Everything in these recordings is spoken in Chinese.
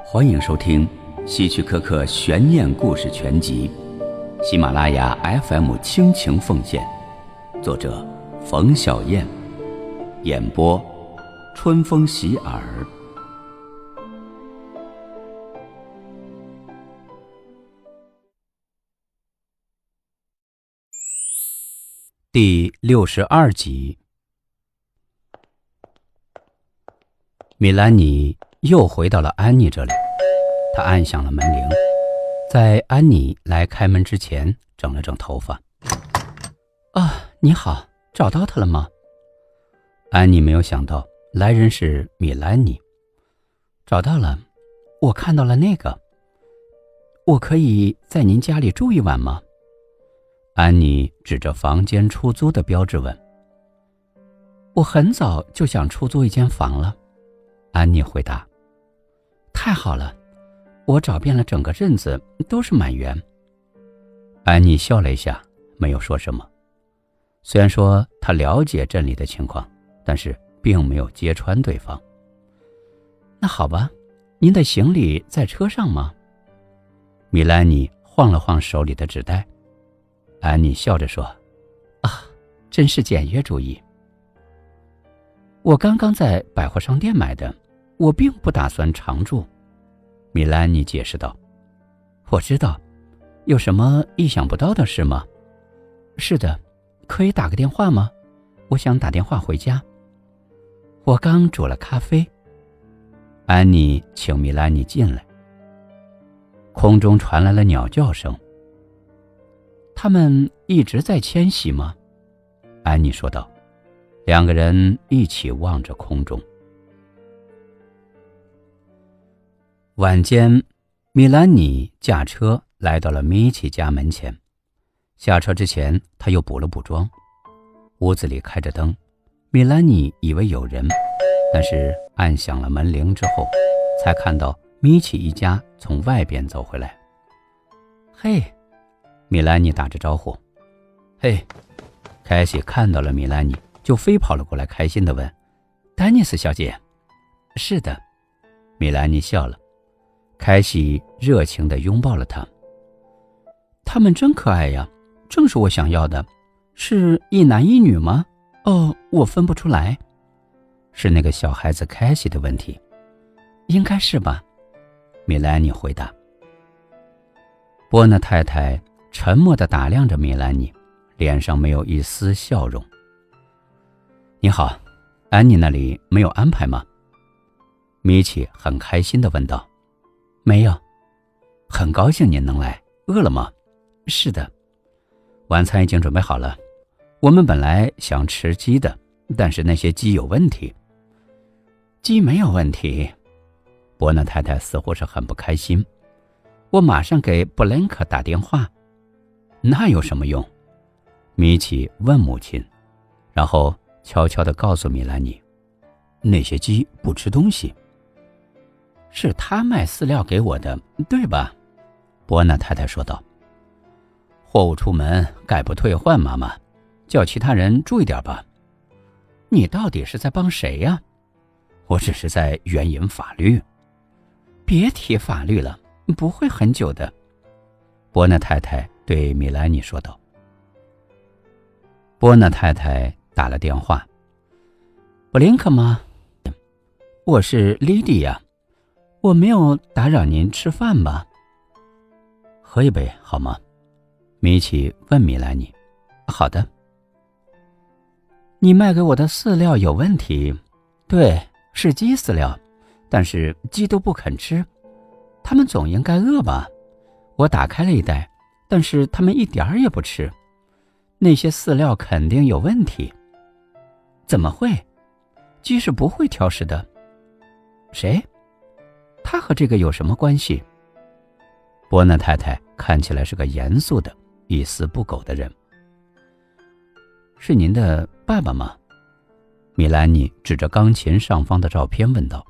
欢迎收听希区柯克悬念故事全集，喜马拉雅 FM 倾情奉献，作者冯小燕，演播春风洗耳。第62集。米兰妮又回到了安妮这里，她按响了门铃，在安妮来开门之前整了整头发。你好，找到他了吗？安妮没有想到来人是米兰妮。找到了，我看到了那个。我可以在您家里住一晚吗？安妮指着房间出租的标志问。我很早就想出租一间房了，安妮回答。太好了，我找遍了整个镇子都是满员。安妮笑了一下，没有说什么。虽然说她了解镇里的情况，但是并没有揭穿对方。那好吧，您的行李在车上吗？米兰妮晃了晃手里的纸袋。安妮笑着说，真是简约主义。我刚刚在百货商店买的，我并不打算常住。米兰妮解释道。我知道，有什么意想不到的事吗？是的，可以打个电话吗？我想打电话回家。我刚煮了咖啡。安妮请米兰妮进来。空中传来了鸟叫声。他们一直在迁徙吗？安妮说道。两个人一起望着空中。晚间，米兰妮驾车来到了米奇家门前。下车之前，他又补了补妆。屋子里开着灯，米兰妮以为有人，但是按响了门铃之后，才看到米奇一家从外边走回来。嘿，米兰妮打着招呼。嘿，凯西看到了米兰妮，就飞跑了过来，开心地问：丹尼斯小姐？是的，米兰妮笑了。凯西热情地拥抱了她。他们真可爱呀，正是我想要的。是一男一女吗？我分不出来。是那个小孩子凯西的问题。应该是吧，米兰妮回答。波娜太太沉默地打量着米兰妮，脸上没有一丝笑容。你好，安妮那里没有安排吗？米奇很开心地问道。没有。很高兴您能来。饿了吗？是的。晚餐已经准备好了。我们本来想吃鸡的，但是那些鸡有问题。鸡没有问题。伯纳太太似乎是很不开心。我马上给布兰克打电话。那有什么用？米奇问母亲，然后悄悄地告诉米兰妮，那些鸡不吃东西。是他卖饲料给我的，对吧？伯纳太太说道。货物出门概不退换，妈妈，叫其他人注意点吧。你到底是在帮谁呀？我只是在援引法律。别提法律了，不会很久的。伯纳太太对米兰妮说道。波娜太太打了电话。布林克吗？我是莉迪亚，我没有打扰您吃饭吧？喝一杯好吗？米奇问米兰妮。好的。你卖给我的饲料有问题。对，是鸡饲料，但是鸡都不肯吃，它们总应该饿吧？我打开了一袋，但是它们一点儿也不吃。那些饲料肯定有问题。怎么会？鸡是不会挑食的。谁？他和这个有什么关系？波娜太太看起来是个严肃的、一丝不苟的人。是您的爸爸吗？米兰妮指着钢琴上方的照片问道。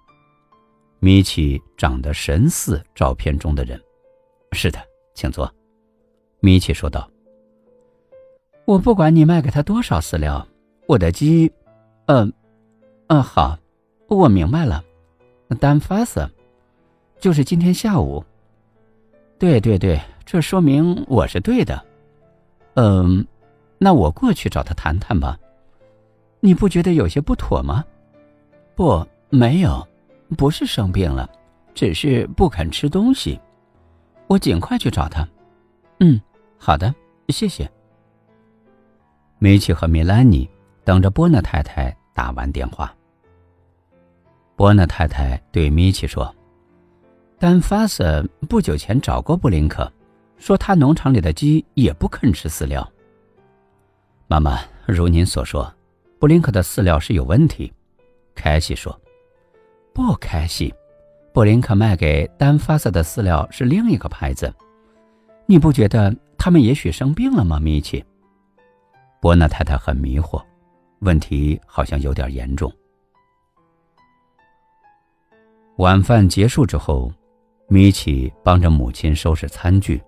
米奇长得神似照片中的人。是的，请坐。米奇说道。我不管你卖给他多少饲料，我的鸡，好，我明白了。丹法斯，就是今天下午。对，这说明我是对的。那我过去找他谈谈吧。你不觉得有些不妥吗？不，没有，不是生病了，只是不肯吃东西。我尽快去找他。好的，谢谢。米奇和米兰妮等着波娜太太打完电话。波娜太太对米奇说，丹法瑟不久前找过布林克，说他农场里的鸡也不肯吃饲料。妈妈，如您所说，布林克的饲料是有问题。凯西说。不，凯西，布林克卖给丹法瑟的饲料是另一个牌子。你不觉得他们也许生病了吗，米奇？波娜太太很迷惑，问题好像有点严重。晚饭结束之后，米奇帮着母亲收拾餐具，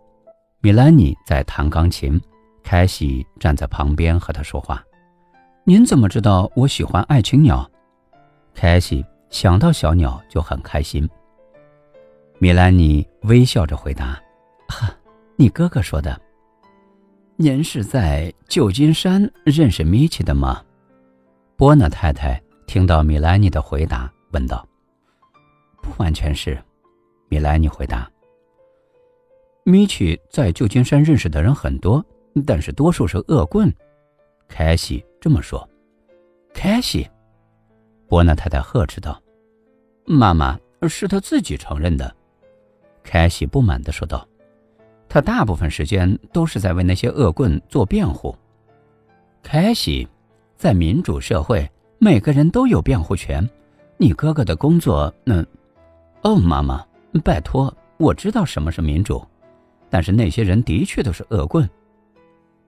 米兰妮在弹钢琴，凯西站在旁边和她说话。您怎么知道我喜欢爱情鸟？凯西想到小鸟就很开心。米兰妮微笑着回答，你哥哥说的。您是在旧金山认识米奇的吗？波娜太太听到米兰妮的回答问道。不完全是，米兰妮回答。米奇在旧金山认识的人很多，但是多数是恶棍。凯西这么说。凯西，波娜太太呵斥道。妈妈，是他自己承认的。凯西不满地说道。他大部分时间都是在为那些恶棍做辩护。凯西，在民主社会，每个人都有辩护权。你哥哥的工作，妈妈，拜托，我知道什么是民主，但是那些人的确都是恶棍。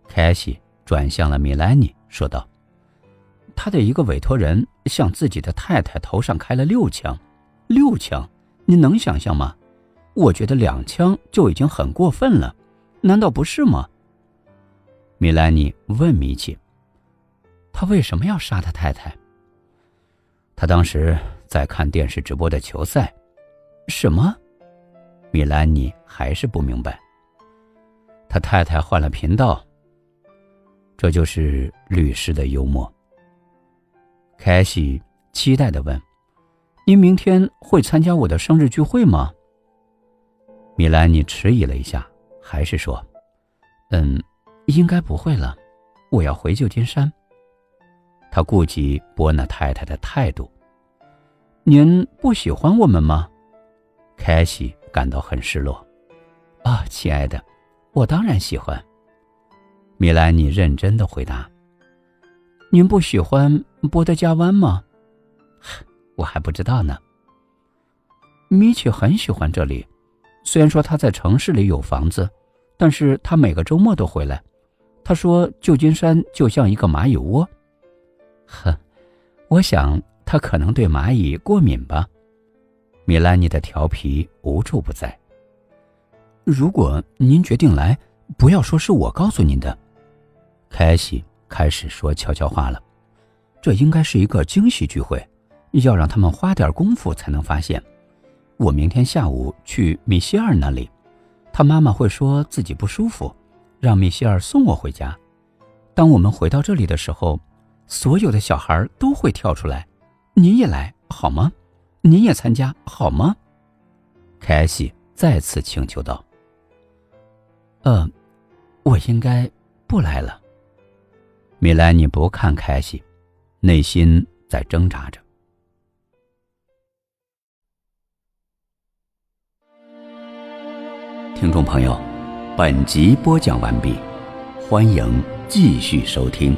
凯西转向了米兰妮，说道：“他的一个委托人向自己的太太头上开了6枪，6枪，你能想象吗？我觉得2枪就已经很过分了，难道不是吗？”米兰妮问米奇：“他为什么要杀他太太？”他当时在看电视直播的球赛。什么？米兰妮还是不明白。他太太换了频道。这就是律师的幽默。凯西期待地问：“您明天会参加我的生日聚会吗？”米兰妮迟疑了一下，还是说：“应该不会了，我要回旧金山。”他顾及波娜太太的态度。“您不喜欢我们吗？”凯西感到很失落。“亲爱的，我当然喜欢。”米兰妮认真地回答。“您不喜欢波德加湾吗？”“我还不知道呢。”米奇很喜欢这里，虽然说他在城市里有房子，但是他每个周末都回来。他说旧金山就像一个蚂蚁窝。我想他可能对蚂蚁过敏吧。米兰妮的调皮无处不在。“如果您决定来，不要说是我告诉您的。”凯西开始说悄悄话了。“这应该是一个惊喜聚会，要让他们花点功夫才能发现。我明天下午去米歇尔那里，他妈妈会说自己不舒服，让米歇尔送我回家。当我们回到这里的时候，所有的小孩都会跳出来。您也来好吗？您也参加好吗？”凯西再次请求道。我应该不来了。”米兰妮不看凯西，内心在挣扎着。听众朋友，本集播讲完毕，欢迎继续收听。